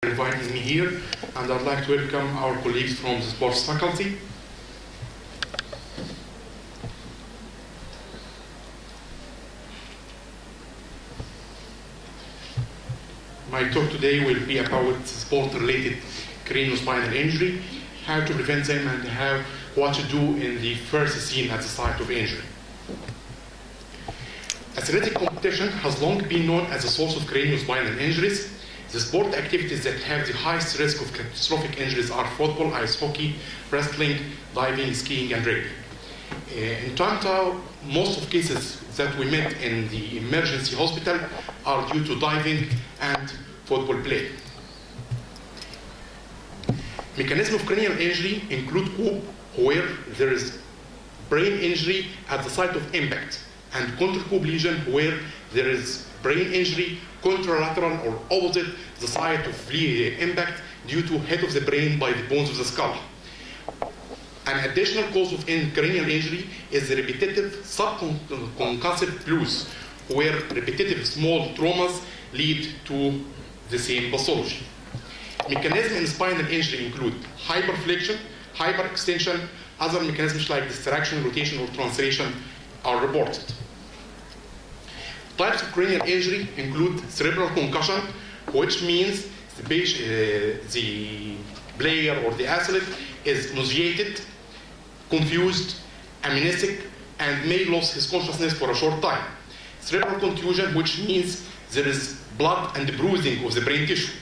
inviting me here, and I'd like to welcome our colleagues from the sports faculty. My talk today will be about sport-related craniospinal injury, how to prevent them, and what to do in the first scene at the site of injury. Athletic competition has long been known as a source of craniospinal injuries. The sport activities that have the highest risk of catastrophic injuries are football, ice hockey, wrestling, diving, skiing, and rugby. In Toronto, most of cases that we met in the emergency hospital are due to diving and football play. Mechanism of cranial injury include coup, where there is brain injury at the site of impact, and contra-coup lesion, where there is brain injury contralateral or opposite the site of the impact due to head of the brain by the bones of the skull. An additional cause of cranial injury is the repetitive subconcussive blues, where repetitive small traumas lead to the same pathology. Mechanisms in spinal injury include hyperflexion, hyperextension. Other mechanisms like distraction, rotation, or translation are reported. Types of cranial injury include cerebral concussion, which means the player or the athlete is nauseated, confused, amnesic, and may lose his consciousness for a short time. Cerebral contusion, which means there is blood and bruising of the brain tissue.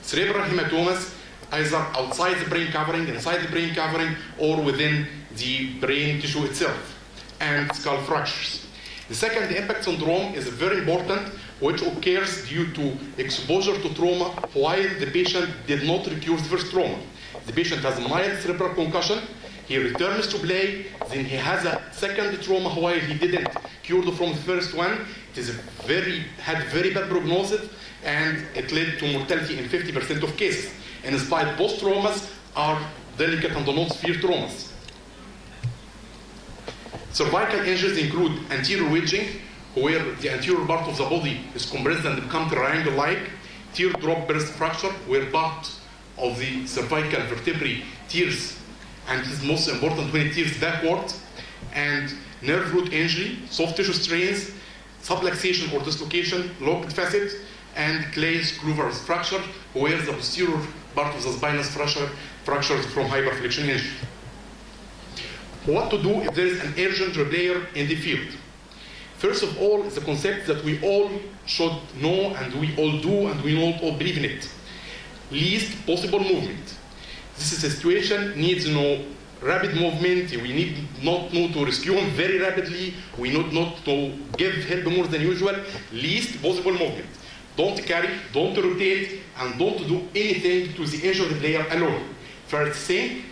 Cerebral haematomas, either outside the brain covering, inside the brain covering, or within the brain tissue itself, and skull fractures. The second impact syndrome is very important, which occurs due to exposure to trauma while the patient did not recur the first trauma. The patient has mild cerebral concussion, he returns to play, then he has a second trauma while he didn't cure from the first one. It had very bad prognosis, and it led to mortality in 50% of cases. And despite both traumas are delicate and not severe traumas. Cervical injuries include anterior wedging, where the anterior part of the body is compressed and becomes triangle-like, teardrop burst fracture, where part of the cervical vertebrae tears, and it is most important when it tears backward, and nerve root injury, soft tissue strains, subluxation or dislocation, locked facet, and Claes-Kluver's fracture, where the posterior part of the spinous fractures from hyperflexion injury. What to do if there is an urgent repair in the field? First of all, is the concept that we all should know, and we all do, and we all believe in it. Least possible movement. This is a situation needs no rapid movement. We need not to rescue him very rapidly. We need not to give help more than usual. Least possible movement. Don't carry, don't rotate, and don't do anything to the injured player alone. First thing,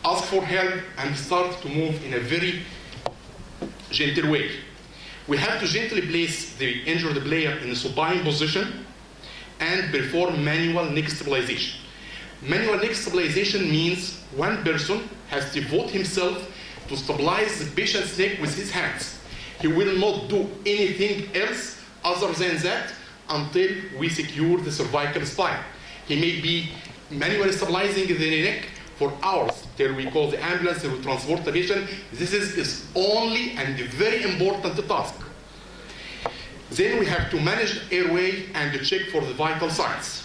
ask for help and start to move in a very gentle way. We have to gently place the injured player in a supine position and perform manual neck stabilization. Manual neck stabilization means one person has to devote himself to stabilize the patient's neck with his hands. He will not do anything else other than that until we secure the cervical spine. He may be manually stabilizing the neck for hours till we call the ambulance and we transport the patient. This is only and very important task. Then we have to manage airway and check for the vital signs.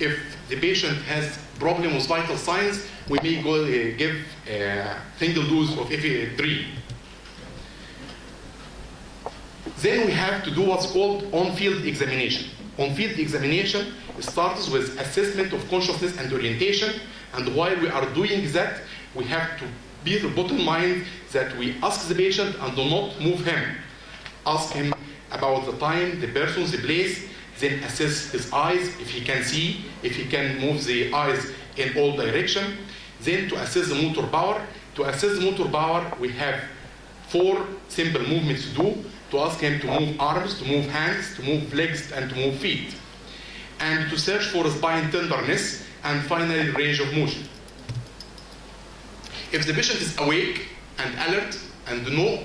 If the patient has problem with vital signs, we may go give a single dose of FA3. Then we have to do what's called on-field examination. On-field examination starts with assessment of consciousness and orientation. And while we are doing that, we have to be the bottom mind that we ask the patient and do not move him. Ask him about the time, the person, the place, then assess his eyes, if he can see, if he can move the eyes in all directions. Then to assess the motor power. To assess the motor power, we have 4 simple movements to do. To ask him to move arms, to move hands, to move legs, and to move feet. And to search for spine tenderness, and finally, range of motion. If the patient is awake and alert and no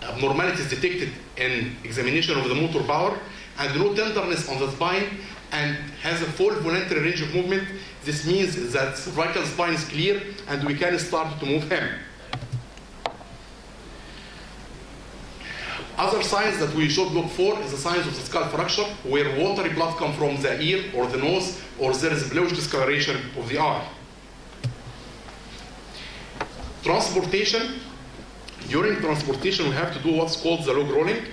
abnormalities detected in examination of the motor power and no tenderness on the spine, and has a full voluntary range of movement, this means that cervical spine is clear and we can start to move him. Other signs that we should look for is the signs of the skull fracture, where watery blood comes from the ear or the nose, or there is bluish discoloration of the eye. Transportation. During transportation, we have to do what's called the log rolling,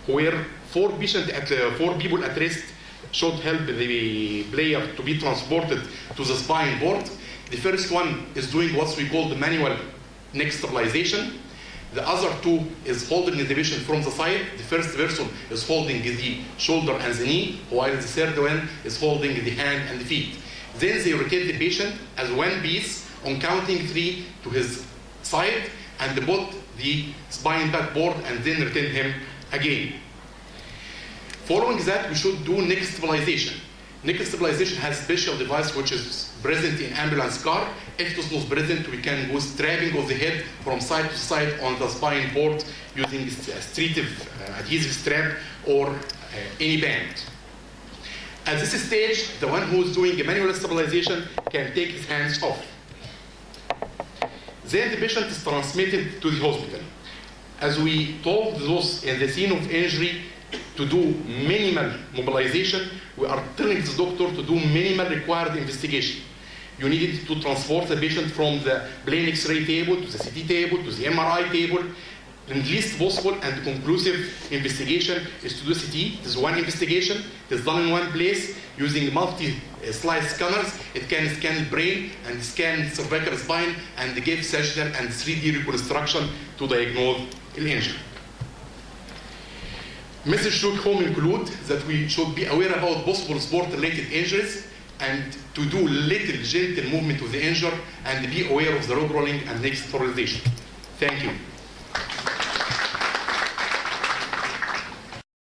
where four people at rest should help the player to be transported to the spine board. The first one is doing what we call the manual neck stabilization. The other two is holding the patient from the side. The first person is holding the shoulder and the knee, while the third one is holding the hand and the feet. Then they rotate the patient as one piece on counting 3 to his side and put the spine backboard and then retain him again. Following that, we should do neck stabilization. Neck stabilization has special device which is present in ambulance car. If it is not present, we can go strapping of the head from side to side on the spine board using a adhesive strap or any band. At this stage, the one who is doing a manual stabilization can take his hands off. Then the patient is transmitted to the hospital. As we told those in the scene of injury to do minimal mobilization, we are telling the doctor to do minimal required investigation. You need to transport the patient from the plain X-ray table to the CT table to the MRI table. The least possible and conclusive investigation is to do CT. It is one investigation. It is done in one place using multi-slice scanners. It can scan the brain and scan cervical spine and give surgical and 3D reconstruction to diagnose the injury. Message to home include that we should be aware about possible sport-related injuries and to do little gentle movement of the injured and be aware of the log rolling and neck stabilization. Thank you.